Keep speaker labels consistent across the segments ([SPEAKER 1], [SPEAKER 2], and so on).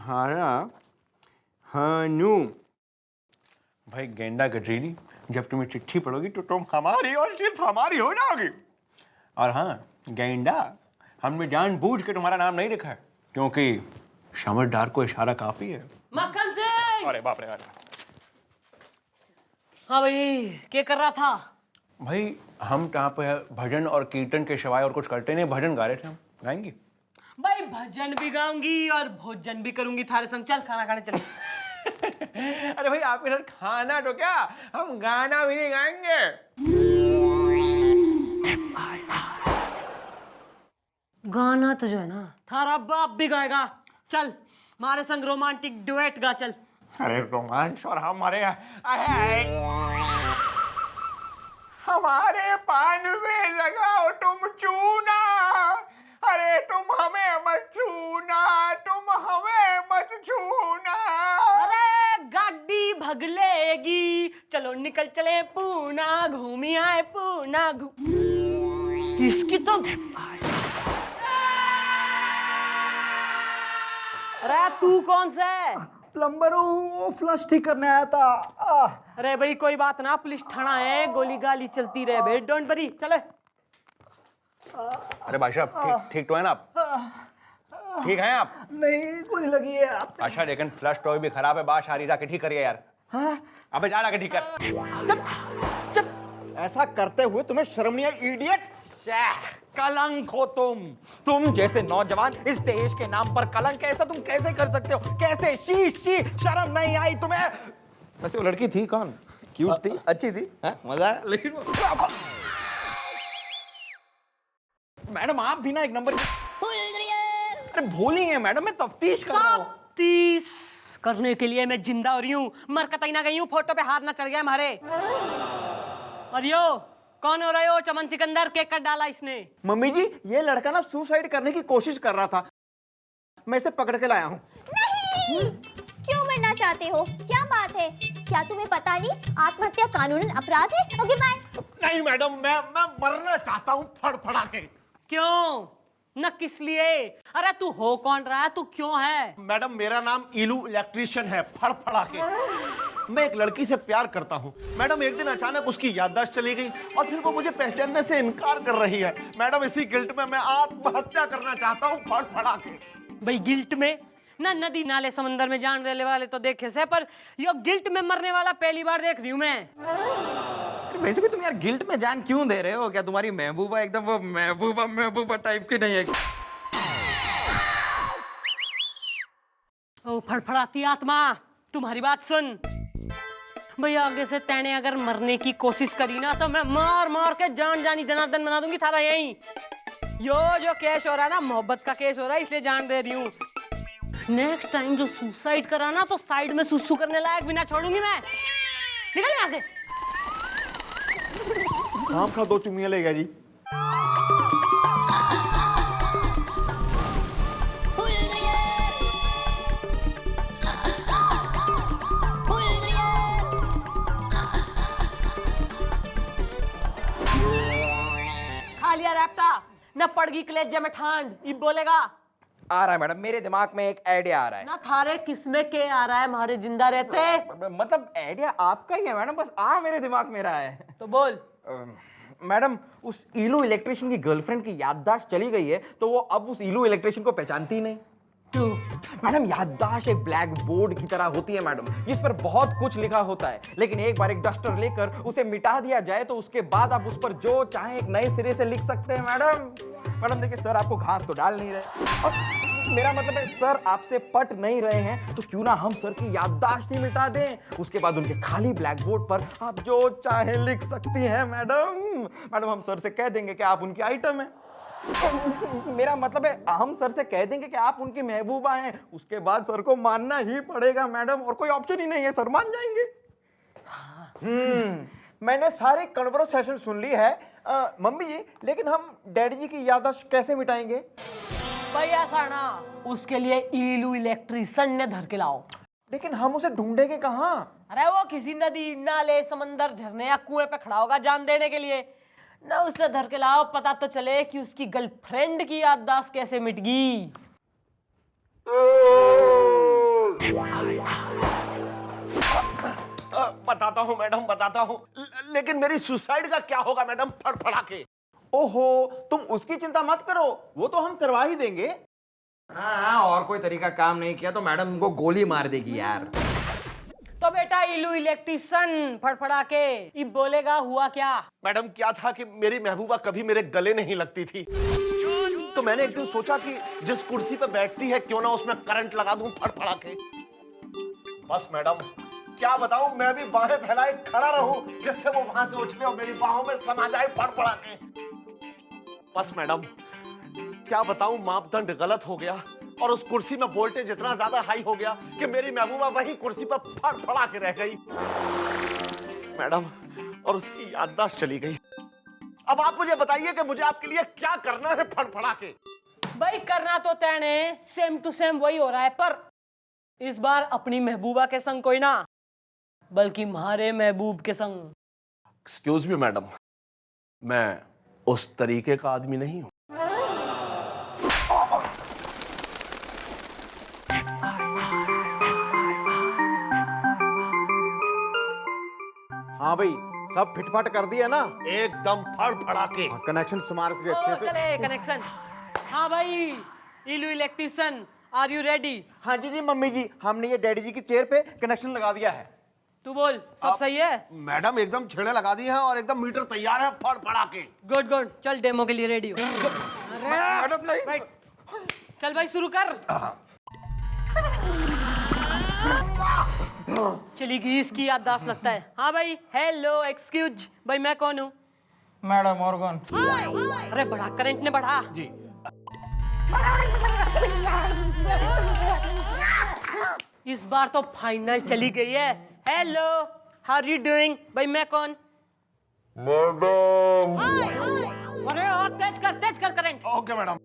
[SPEAKER 1] तुम्हारा हानू। भाई गेंडा गडरीली, जब तुम्हें चिट्ठी पढ़ोगी तो तुम हमारी और सिर्फ हमारी हो जाओगी। और हाँ गेंडा, हमने जानबूझ के तुम्हारा नाम नहीं लिखा है क्योंकि समझदार को इशारा काफी है।
[SPEAKER 2] मक्खन सिंह!
[SPEAKER 1] अरे बाप रे।
[SPEAKER 2] हाँ भाई, क्या कर रहा था?
[SPEAKER 1] भाई हम यहाँ पे भजन और कीर्तन के सिवाय और कुछ करते नहीं, भजन गा रहे थे। हम गाएंगी?
[SPEAKER 2] भाई भजन भी गाऊंगी और भोजन भी करूंगी थारे संग। चल खाना खाने चल।
[SPEAKER 1] अरे भाई आपके साथ खाना तो क्या, हम गाना भी नहीं गाएंगे।
[SPEAKER 2] गाना तो जो है ना थारा बाप भी गाएगा। चल हमारे संग रोमांटिक डुएट गा चल।
[SPEAKER 1] अरे रोमांस और हमारे पान में लगाओ तुम चूना, अरे तुम हमें मत छूना, तुम हमें मत छूना।
[SPEAKER 2] अरे गाड़ी भगलेगी, चलो निकल चले पूना, घूमी आए पूना। इसकी तो अरे तू कौन सा है?
[SPEAKER 3] प्लम्बर हूँ, फ्लश ठीक करने आया था।
[SPEAKER 2] अरे भाई कोई बात ना, पुलिस थाना है, गोली गाली चलती रहे भाई, डोंट वरी। चले।
[SPEAKER 1] अरे भाई साहब ठीक तो है ना आप? ठीक है आप?
[SPEAKER 3] नहीं गोली लगी है आप।
[SPEAKER 1] अच्छा लेकिन फ्लश टॉय भी खराब है, बात आ रही, जाके ठीक करिए यार। अबे जा, जाके ठीक कर।
[SPEAKER 3] चुप, ऐसा करते हुए तुम्हें शर्म नहीं आई इडियट?
[SPEAKER 4] कलंक हो तुम जैसे नौजवान इस देश के नाम पर कलंक, ऐसा तुम कैसे कर सकते हो? कैसे? शी शी, शर्म नहीं आई तुम्हें? वैसे वो लड़की थी कौन? क्यूट थी, अच्छी थी, मजा आया। लेकिन मैडम आप भी ना एक नंबर। अरे भूली है मैडम, मैं तफ्तीश कर रहा हूँ।
[SPEAKER 2] तफ्तीश करने के लिए मैं जिंदा हो रही हूँ, मर कतई ना गई हूँ, फोटो पे हाथ ना चढ़ गया हमारे। और यो कौन हो रहे हो? चमन सिकंदर, केक कट डाला इसने।
[SPEAKER 3] मम्मी जी ये लड़का ना सुसाइड करने की कोशिश कर रहा था, मैं इसे पकड़ के लाया हूँ।
[SPEAKER 5] नहीं, क्यों मरना चाहते हो? क्या बात है? क्या तुम्हें पता नहीं आत्महत्या कानूनन अपराध है? Okay bye.
[SPEAKER 3] नहीं मैडम, मैं मरना चाहता हूँ फड़फड़ा के।
[SPEAKER 2] क्यों? न किस लिए? अरे तू हो कौन रहा है? तू क्यों है?
[SPEAKER 3] मैडम मेरा नाम इलू इलेक्ट्रिशियन है, फड़फड़ा के। मैं एक लड़की से प्यार करता हूँ मैडम। एक दिन अचानक उसकी याददाश्त चली गई और फिर वो मुझे पहचानने से इनकार कर रही है। मैडम इसी गिल्ट में मैं आत्महत्या करना चाहता हूँ फड़फड़ा के।
[SPEAKER 2] भाई गिल्ट में ना, नदी नाले समंदर में जान देने वाले तो देखे से, पर यो गिल्ट में मरने वाला पहली बार देख रही हूँ मैं।
[SPEAKER 4] वैसे भी तुम यार गिल्ट में जान क्यों दे रहे हो? क्या तुम्हारी महबूबा एकदम वो महबूबा टाइप की नहीं है?
[SPEAKER 2] ओ फड़फड़ाती आत्मा, तुम्हारी बात सुन भैया, आगे से तेने अगर मरने की कोशिश करी ना तो मैं मार मार के जान जानी जनार्दन बना दूंगी थारा। यहीं यो जो केस हो रहा है ना, मोहब्बत का केस हो रहा है, इसलिए जान दे रही हूँ। नेक्स्ट टाइम जो सुसाइड करा ना तो साइड में सुसु करने लायक भी ना छोड़ूंगी मैं। निकल यहाँ से।
[SPEAKER 3] आप खा 2 चुम्मियां लेगा जी।
[SPEAKER 2] खा लिया रैप्टा, न पड़गी कलेजे में ठांड, ई बोलेगा।
[SPEAKER 4] आ रहा है मैडम, मेरे दिमाग में एक आइडिया आ रहा है।
[SPEAKER 2] ना थारे किसमें के आ रहा है? हमारे जिंदा रहते
[SPEAKER 4] मतलब आइडिया आपका ही है मैडम, बस आ मेरे दिमाग में रहा है।
[SPEAKER 2] तो बोल।
[SPEAKER 4] मैडम उस इलू इलेक्ट्रिशियन की गर्लफ्रेंड की याददाश्त चली गई है तो वो अब उस इलू इलेक्ट्रिशियन को पहचानती ही नहीं। मैडम याददाश्त एक ब्लैक बोर्ड की तरह होती है मैडम, जिस पर बहुत कुछ लिखा होता है, लेकिन एक बार एक डस्टर लेकर उसे मिटा दिया जाए तो उसके बाद आप उस पर जो चाहे एक नए सिरे से लिख सकते हैं मैडम। देखिए सर, आपको घास तो डाल नहीं रहे और मेरा मतलब है सर आपसे पट नहीं रहे हैं तो क्यों ना हम सर की याददाश्त ही मिटा दें, उसके बाद उनके खाली ब्लैक बोर्ड पर आप जो चाहे लिख सकती हैं मैडम। हम सर से कह देंगे कि आप उनकी आइटम है। मेरा मतलब है हम सर से कह देंगे कि आप उनकी महबूबा हैं, उसके बाद सर को मानना ही पड़ेगा मैडम, और कोई ऑप्शन ही नहीं है, सर मान जाएंगे। मैंने सारी कन्वर्सेशन सुन ली है मम्मी जी, लेकिन हम डैडी जी की याददाश्त कैसे मिटाएंगे?
[SPEAKER 2] भाई ऐसा ना, उसके लिए इलू इलेक्ट्रिशियन ने धर के लाओ।
[SPEAKER 3] लेकिन हम उसे ढूंढेंगे कहाँ?
[SPEAKER 2] अरे वो किसी नदी नाले समंदर झरने या कुएं पे खड़ा होगा जान देने के लिए ना, उसे धर के लाओ, पता तो चले कि उसकी गर्लफ्रेंड की याददाश्त कैसे मिट गई।
[SPEAKER 3] बताता हूँ मैडम, बताता हूँ। लेकिन मेरी सुसाइड का क्या होगा मैडम, फड़फड़ा के?
[SPEAKER 4] ओहो, तुम उसकी चिंता मत करो, वो तो हम करवा ही देंगे।
[SPEAKER 6] हाँ, और कोई तरीका काम नहीं किया तो मैडम उनको गोली मार देगी यार।
[SPEAKER 2] तो बेटा इलू इलेक्ट्रिशियन फड़फड़ा के अब बोलेगा हुआ क्या?
[SPEAKER 3] मैडम क्या था कि मेरी महबूबा कभी मेरे गले नहीं लगती थी, तो मैंने एक दिन सोचा कि जिस कुर्सी पे बैठती है क्यों ना उसमें करंट लगा दूं फड़फड़ा के। बस मैडम क्या बताऊं, मैं भी बाहें फैलाए खड़ा रहूं जिससे वो वहां से उछले और मेरी बाहों में समा जाए फड़फड़ा के। बस मैडम क्या बताऊं, मापदंड गलत हो गया और उस कुर्सी में वोल्टेज इतना ज्यादा हाई हो गया कि मेरी महबूबा वही कुर्सी पर फड़फड़ा के रह गई मैडम, और उसकी याददाश्त चली गई। अब आप मुझे बताइए कि मुझे आपके लिए क्या करना है फड़फड़ा के?
[SPEAKER 2] भाई करना तो तैने सेम टू सेम वही हो रहा है, पर इस बार अपनी महबूबा के संग कोई ना, बल्कि हमारे महबूब के संग।
[SPEAKER 3] एक्सक्यूज मी मैडम, मैं उस तरीके का आदमी नहीं हूं।
[SPEAKER 4] हाँ भाई, सब फिटफाट कर दिया ना?
[SPEAKER 3] एकदम फड़फड़ा के।
[SPEAKER 4] कनेक्शन तुम्हारे से भी
[SPEAKER 2] ओ,
[SPEAKER 4] अच्छे थे।
[SPEAKER 2] चले कनेक्शन। हाँ भाई इलू इलेक्ट्रिशियन, आर यू रेडी?
[SPEAKER 4] हाँ जी जी मम्मी जी, हमने ये डैडी जी की चेयर पे कनेक्शन लगा दिया है।
[SPEAKER 2] तू बोल, सब सही है?
[SPEAKER 3] मैडम एकदम छेड़े लगा दिए हैं और एकदम मीटर तैयार है फड़फड़ा के।
[SPEAKER 2] गुड गुड, चल डेमो के लिए रेडी हो।
[SPEAKER 4] मैडम नहीं।
[SPEAKER 2] राइट, चल भाई शुरू कर। चली गई इसकी याददाश्त लगता है। हाँ भाई, हेलो एक्सक्यूज, भाई मैं कौन हूँ?
[SPEAKER 6] मैडम और कौन?
[SPEAKER 2] अरे बढ़ा, करंट ने बढ़ा
[SPEAKER 3] जी।
[SPEAKER 2] इस बार तो फाइनल चली गई है। Hello, how are you doing? भाई मैं कौन? मैडम। अरे और तेज कर करंट।
[SPEAKER 3] Okay madam.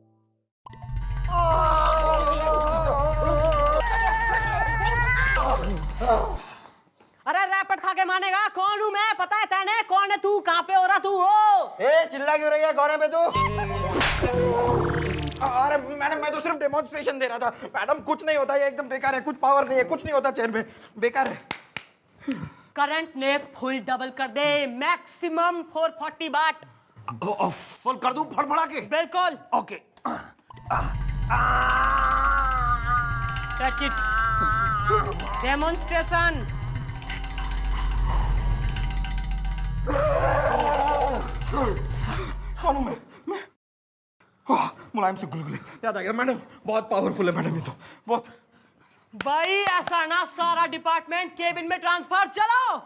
[SPEAKER 2] अरे रैपट खा के मानेगा, कौन हूँ मैं? पता है तेने? कौन है तू? कहाँ पे हो रहा तू हो?
[SPEAKER 4] ए चिल्ला क्यों रही है, कौन है बे तू? अरे मैडम मैं तो सिर्फ डेमोन्स्ट्रेशन दे रहा था। मैडम कुछ नहीं होता, ये एकदम बेकार है, कुछ पावर नहीं है, कुछ नहीं होता चेयर में, बेकार है।
[SPEAKER 2] करंट ने फुल डबल कर दे, मैक्सिमम 440 वाट।
[SPEAKER 3] फुल कर दूं फड़फड़ा के?
[SPEAKER 2] बिल्कुल।
[SPEAKER 3] ओके।
[SPEAKER 2] Touch it. डेमोन्स्ट्रेशन।
[SPEAKER 4] कौन हूँ मैं? मुलायम से गुलगुले याद आ गया मैडम, बहुत पावरफुल है मैडम ये तो, बहुत।
[SPEAKER 2] भाई ऐसा ना, सारा डिपार्टमेंट केबिन में ट्रांसफर, चलो।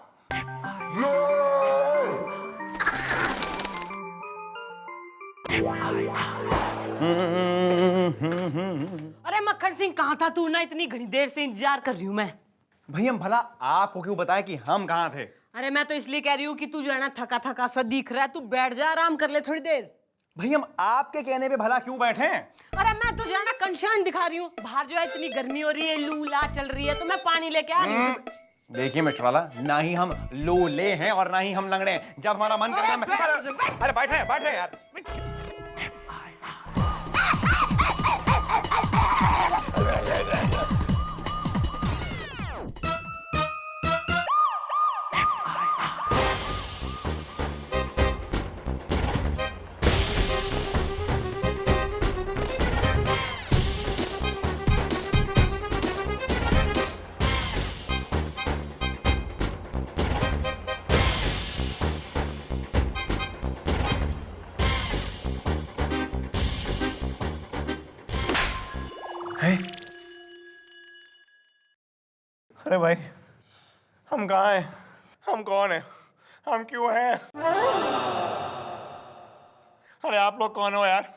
[SPEAKER 2] अरे मक्खन सिंह कहाँ था तू? ना इतनी घनी देर से इंतजार कर रही हूँ मैं।
[SPEAKER 4] भाई हम भला आपको क्यों बताएं कि हम कहाँ थे?
[SPEAKER 2] अरे मैं तो इसलिए कह रही हूँ कि तू जो है ना थका थका सा दिख रहा है, तू बैठ जा, आराम कर ले थोड़ी देर।
[SPEAKER 4] भाई हम आपके कहने पे भला क्यों बैठे हैं?
[SPEAKER 2] अरे मैं तुझे ना कंसर्न दिखा रही हूँ, बाहर जो है इतनी गर्मी हो रही है, लू ला चल रही है, तो मैं पानी लेके आ रही हूँ।
[SPEAKER 4] देखिए मिस्टर वाला, ना ही हम लोले हैं और ना ही हम लंगड़े हैं। जब हमारा मन करता है अरे बैठे यार।
[SPEAKER 1] अरे भाई हम कहाँ हैं? हम कौन हैं? हम क्यों हैं? अरे आप लोग कौन हो यार?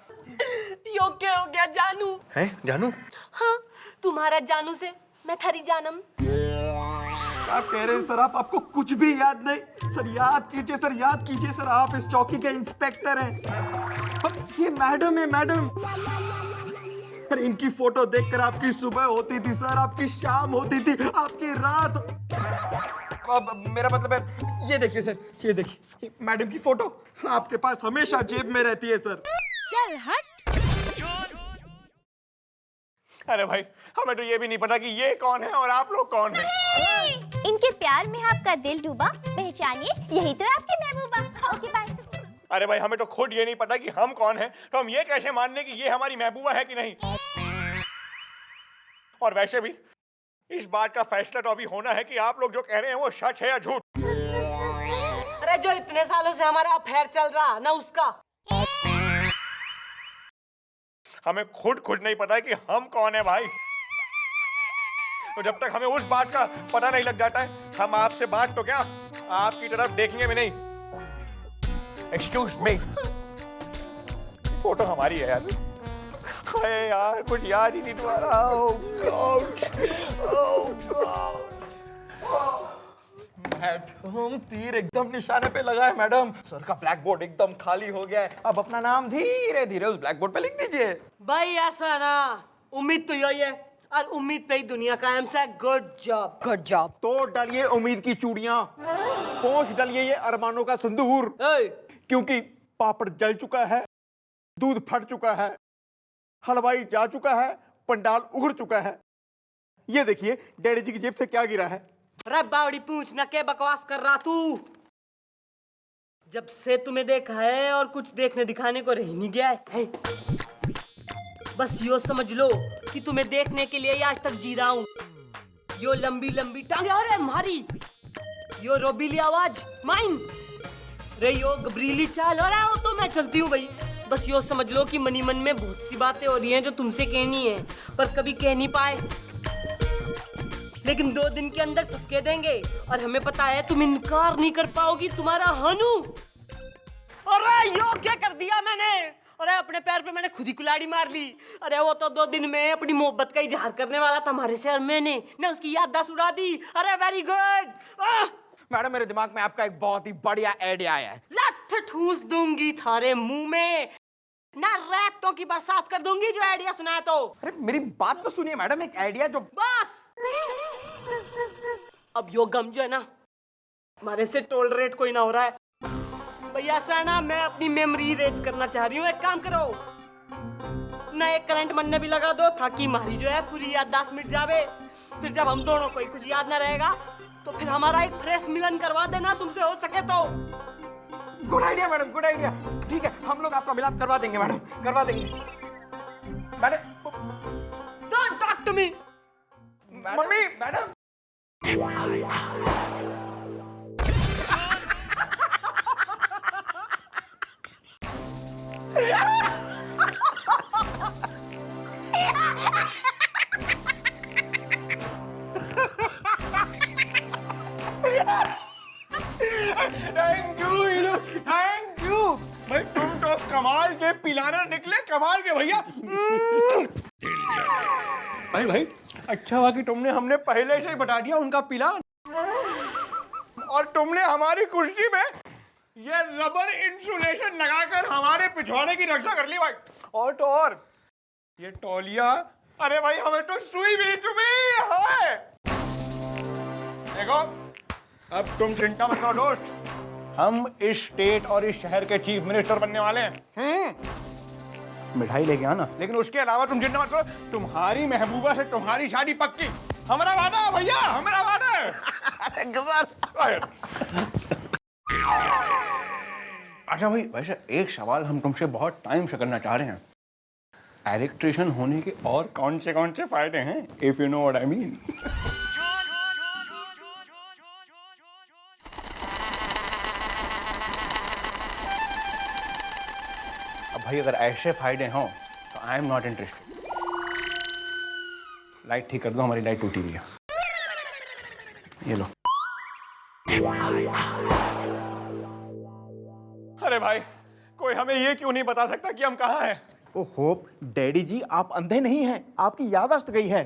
[SPEAKER 2] योग्य हो गया जानू।
[SPEAKER 3] है जानू?
[SPEAKER 2] हाँ, तुम्हारा जानू से मैं थारी जानम।
[SPEAKER 4] क्या कह रहे हैं सर आप? आपको कुछ भी याद नहीं? सर याद कीजिए सर, याद कीजिए सर, आप इस चौकी के इंस्पेक्टर हैं। अब ये मैडम है मैडम। अरे इनकी फोटो देखकर आपकी सुबह होती थी सर, आपकी शाम होती थी, आपकी रात। अब मेरा मतलब है, ये देखिए सर, ये देखिए मैडम की फोटो आपके पास हमेशा जेब में रहती है सर।
[SPEAKER 2] चल हट।
[SPEAKER 1] अरे भाई हमें तो ये भी नहीं पता कि ये कौन है और आप लोग कौन हैं।
[SPEAKER 5] इनके प्यार में आपका दिल डूबा, पहचानिए यही तो है आपकी महबूबा। Okay bye.
[SPEAKER 1] अरे भाई हमें तो खुद ये नहीं पता कि हम कौन हैं, तो हम ये कैसे मान लें कि ये हमारी महबूबा है कि नहीं। और वैसे भी इस बात का फैसला तो अभी होना है कि आप लोग जो कह रहे हैं वो सच है या झूठ।
[SPEAKER 2] अरे जो इतने सालों से हमारा अफेयर चल रहा ना उसका।
[SPEAKER 1] हमें खुद नहीं पता है कि हम कौन है भाई। तो जब तक हमें उस बात का पता नहीं लग जाता है हम आपसे बात तो क्या आपकी तरफ देखेंगे भी नहीं। एक्सक्यूज मी, फोटो हमारी है यार। अरे यार कुछ याद ही नहीं तुम्हारा।
[SPEAKER 4] मैडम तीर एकदम निशाने पे लगा है मैडम। सर का ब्लैक बोर्ड एकदम खाली हो गया है। अब अपना नाम धीरे धीरे उस ब्लैक बोर्ड पे लिख दीजिए।
[SPEAKER 2] भाई ऐसा ना, उम्मीद तो यही है और उम्मीद पे ही दुनिया कायम से। Good job, good job.
[SPEAKER 4] तो डालिए उम्मीद की चूड़ियां, पोंछ डालिए ये अरमानों का संदूर, क्योंकि पापड़ जल चुका है, दूध फट चुका है, हलवाई जा चुका है, पंडाल उगड़ चुका है। ये देखिए डैडी जी की जेब से क्या गिरा है।
[SPEAKER 2] अरे बावड़ी पूछ ना, क्या बकवास कर रहा तू। जब से तुम्हें देखा है और कुछ देखने दिखाने को रह नहीं गया है। बस यो समझ लो कि तुम्हें देखने के लिए आज तक जी रहा हूँ। यो लंबी लंबी टांगे, अरे मारी, यो रोबीली आवाज माइन, रे यो गबरीली चाल, अरे वो तो मैं चलती हूँ भाई। बस यो समझ लो कि मनी मन में बहुत सी बातें हो रही हैं जो तुमसे कहनी है पर कभी कह नहीं पाए, लेकिन 2 दिन के अंदर सब कह देंगे। और हमें पता है तुम इनकार नहीं कर पाओगी, तुम्हारा हनु। अरे यो क्या कर दिया मैंने, अरे अपने पैर पे मैंने खुद ही कुल्हाड़ी मार ली। अरे वो तो 2 दिन में अपनी मोहब्बत का इजहार करने वाला था हमारे से और मैंने ना उसकी याददाश्त उड़ा दी। अरे वेरी गुड।
[SPEAKER 6] मैडम मेरे दिमाग में आपका एक बहुत ही बढ़िया आइडिया आया है।
[SPEAKER 2] लठ ठूस दूंगी थारे मुंह में, ना रैप्टों की बरसात कर दूंगी जो आइडिया सुनाया तो।
[SPEAKER 4] अरे मेरी बात तो सुनिए मैडम, एक आइडिया जो
[SPEAKER 2] बस अब यो गम जो है ना हमारे से टॉलरेट कोई ना हो रहा है भैया। ऐसा ना मैं अपनी मेमोरी इरेज करना चाह रही हूँ। एक काम करो ना, एक करंट मन में भी लगा दो ताकि हमारी जो है पूरी याददाश्त मिट जावे। फिर जब हम दोनों को कुछ याद ना रहेगा तो फिर हमारा एक फ्रेश मिलन करवा देना तुमसे हो सके तो।
[SPEAKER 4] Good idea madam, good idea. ठीक है हम लोग आपका मिलाप करवा देंगे मैडम, करवा देंगे madam.
[SPEAKER 2] Don't talk to me.
[SPEAKER 4] Mummy madam.
[SPEAKER 1] Thank you, thank you भाई, तुम तो कमाल के पिलाना निकले, कमाल के भैया। भाई भाई अच्छा हुआ कि तुमने हमने पहले से ही बता दिया उनका पिला, और तुमने हमारी कुर्सी में ये रबर इंसुलेशन लगाकर हमारे पिछवाड़े की रक्षा कर ली भाई। और तो और ये तौलिया, अरे भाई हमें तो सुई भी नहीं चुभी है। देखो अब तुम चिंता मत करो दोस्त, हम इस स्टेट और इस शहर के चीफ मिनिस्टर बनने वाले हैं। मिठाई लेके आना, लेकिन उसके अलावा तुम चिंता मत करो, तुम्हारी महबूबा से तुम्हारी शादी पक्की। हमारा वादा है भैया, हमारा वादा है। अच्छा भाई वैसे एक सवाल हम तुमसे बहुत टाइम से करना चाह रहे हैं, इलेक्ट्रिशियन होने के और कौन से फायदे हैं, if you know what I mean. अब भाई अगर ऐसे फायदे हों तो I am not interested. Light ठीक कर दो, हमारी लाइट टूटी हुई है। ये लो। अरे भाई कोई हमें ये क्यों नहीं बता सकता कि हम कहाँ हैं?
[SPEAKER 4] ओहो डैडी जी आप अंधे नहीं हैं, आपकी याददाश्त गई है।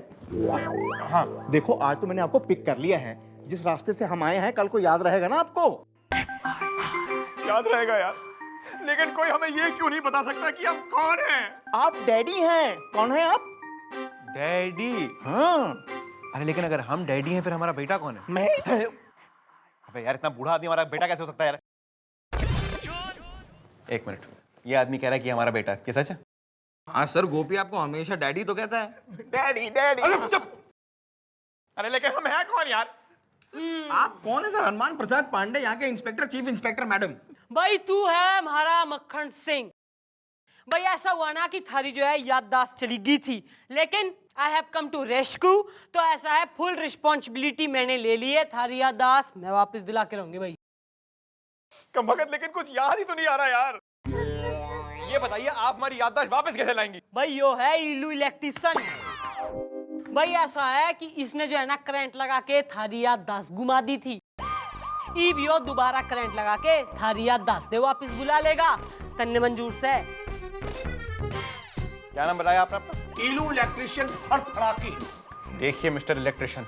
[SPEAKER 1] हाँ
[SPEAKER 4] देखो आज तो मैंने आपको पिक कर लिया है, जिस रास्ते से हम आए हैं कल को याद रहेगा ना आपको।
[SPEAKER 1] याद रहेगा यार, लेकिन कोई हमें ये क्यों नहीं बता सकता कि हम कौन हैं?
[SPEAKER 4] आप डैडी हैं। कौन है आप?
[SPEAKER 1] डैडी?
[SPEAKER 4] हाँ
[SPEAKER 1] अरे लेकिन अगर हम डैडी हैं फिर हमारा बेटा कौन है?
[SPEAKER 4] मैं।
[SPEAKER 1] अबे यार इतना बूढ़ा आदमी हमारा बेटा कैसे हो सकता है यार? एक मिनट, ये आदमी कह रहा है कि हमारा बेटा है, क्या सच है?
[SPEAKER 6] हाँ सर, गोपी आपको हमेशा डैडी तो कहता है।
[SPEAKER 1] Daddy daddy. अरे लेकिन हम हैं कौन यार?
[SPEAKER 6] आप कौन है सर? हनुमान प्रसाद पांडे, यहाँ के इंस्पेक्टर, चीफ इंस्पेक्टर मैडम।
[SPEAKER 2] भाई तू है हमारा मक्खन सिंह। भाई ऐसा हुआ ना कि थारी जो है याददाश्त चली गई थी, लेकिन I have come to rescue. तो ऐसा है, फुल रिस्पॉन्सिबिलिटी मैंने ले ली है, थारी याददाश्त मैं वापस दिला के रहूंगी भाई।
[SPEAKER 1] कम वक्त, लेकिन कुछ याद ही तो नहीं आ रहा यार। ये बताइए आप हमारी याददाश्त वापस कैसे लाएंगी?
[SPEAKER 2] भाई यो है इलू इलेक्ट्रिशियन। भाई ऐसा है कि इसने जो है ना करंट लगा के थारी याददाश्त घुमा दी थी। इब यो दोबारा करंट लगा के थारी याददाश्त वापस बुला लेगा, तन्ने मंजूर से।
[SPEAKER 1] क्या नाम बताया आपने अपना?
[SPEAKER 3] इलू इलेक्ट्रिशियन फड़फड़ाके।
[SPEAKER 1] देखिए मिस्टर इलेक्ट्रिशियन,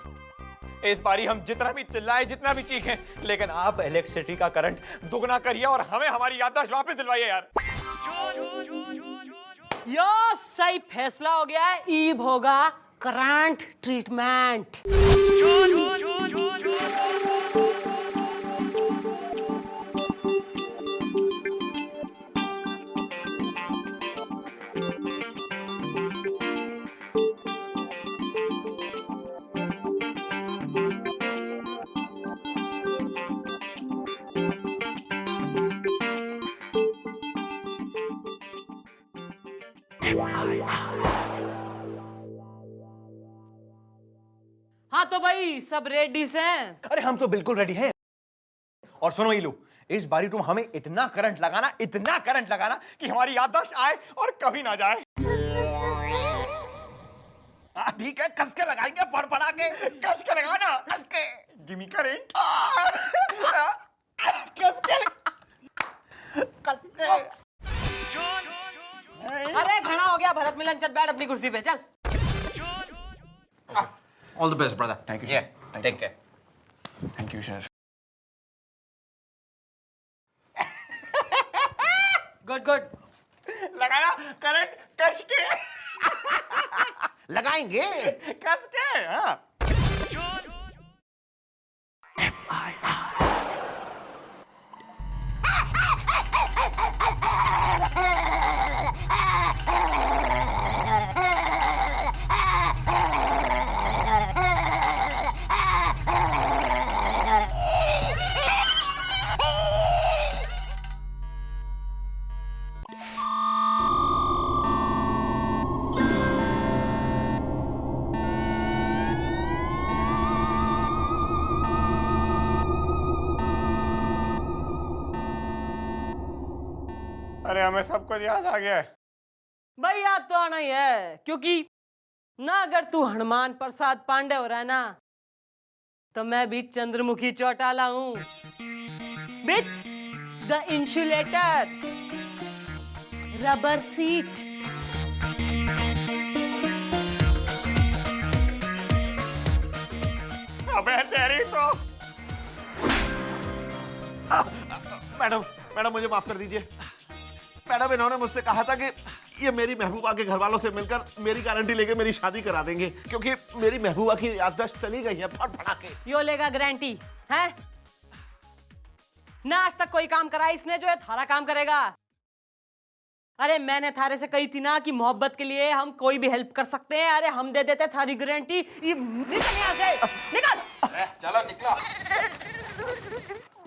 [SPEAKER 1] इस बारी हम जितना भी चिल्लाए, जितना भी चीखें, लेकिन आप इलेक्ट्रिसिटी का करंट दुगना करिए और हमें हमारी याददाश्त वापस दिलवाइए यार।
[SPEAKER 2] यो सही फैसला हो गया है, ईब होगा करंट ट्रीटमेंट। हाँ तो भाई सब रेडी से हैं?
[SPEAKER 3] अरे हम तो बिल्कुल रेडी हैं। और सुनो इलू, इस बारी तुम हमें इतना करंट लगाना कि हमारी याददाश्त आए और कभी ना जाए। ठीक है, कस के लगाएंगे, फड़फड़ा के। कस के लगाना, कस के। Give me current. कस के।
[SPEAKER 2] अरे घना हो गया, भरत मिलन, चल बैठ अपनी कुर्सी पे, चल।
[SPEAKER 6] All the best brother.
[SPEAKER 1] Thank you, sir.
[SPEAKER 6] Yeah, take care.
[SPEAKER 1] Thank you sir.
[SPEAKER 2] Good good.
[SPEAKER 1] लगाना करंट, कस के।
[SPEAKER 3] लगाएंगे।
[SPEAKER 1] कस के, हाँ। अरे हमें सबको याद आ गया है।
[SPEAKER 2] भाई याद तो आना ही है, क्योंकि ना अगर तू हनुमान प्रसाद पांडे हो रहा है ना, तो मैं भी चंद्रमुखी चौटाला हूं, with the insulator rubber seat.
[SPEAKER 1] अबे तेरी तो।
[SPEAKER 3] मैडम मुझे माफ कर दीजिए। मैडम इन्होंने मुझसे कहा था कि ये मेरी महबूबा के घर वालों से मिलकर मेरी गारंटी लेके मेरी शादी करा देंगे, क्योंकि मेरी महबूबा की याददाश्त चली गई है फड़फड़ा के।
[SPEAKER 2] यो लेगा गारंटी है ना? आज तक कोई काम करा इसने जो है थारा काम करेगा। अरे मैंने थारे से कही थी ना कि मोहब्बत के लिए हम कोई भी हेल्प कर सकते हैं। अरे हम दे देते थारी गारंटी। ये निकल यहाँ से, निकल।
[SPEAKER 6] चलो निकलो।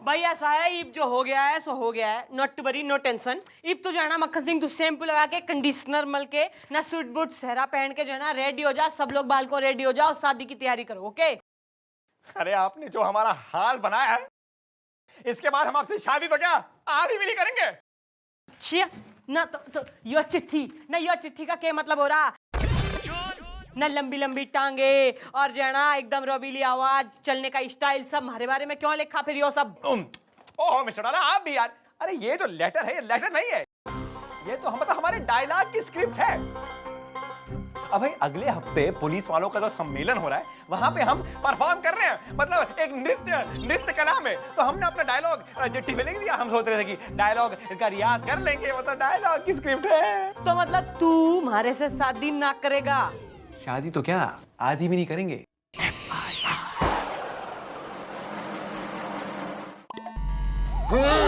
[SPEAKER 2] भाई ऐसा है, इब जो हो गया है सो हो गया है, not to worry, no tension. इब तो जो है ना मक्खन सिंह, तू शैम्पू लगा के, कंडीशनर मल के, ना सूट बूट सहरा पहन के जो है ना रेडी हो जा। सब लोग बाल को रेडी हो जाओ, शादी की तैयारी करो, ओके?
[SPEAKER 1] अरे आपने जो हमारा हाल बनाया है, इसके बाद हम आपसे शादी तो क्या आधी भी नहीं करेंगे।
[SPEAKER 2] छिया ना तो यो चिट्ठी का क्या मतलब हो रहा? ना लंबी लंबी टांगे और जो है ना एकदम रबीली आवाज, चलने का स्टाइल, सब हमारे बारे में क्यों लिखा फिर यो सब?
[SPEAKER 1] ओह मिस्टर डाला, आप भी यार। अरे ये जो लेटर है, ये लेटर नहीं है, ये तो हम मतलब हमारे डायलॉग की स्क्रिप्ट है। अब भाई अगले हफ्ते पुलिस वालों का जो सम्मेलन हो रहा है, वहां पे हम परफॉर्म कर रहे हैं, मतलब एक नृत्य कला में। तो हमने अपना डायलॉग चिट्ठी में लिख दिया। हम सोच रहे थे कि डायलॉग इसका रियाज कर लेंगे, मतलब डायलॉग की स्क्रिप्ट है।
[SPEAKER 2] तो मतलब तू हमारे से शादी ना करेगा?
[SPEAKER 1] शादी तो क्या आधी भी नहीं करेंगे।
[SPEAKER 2] हाँ।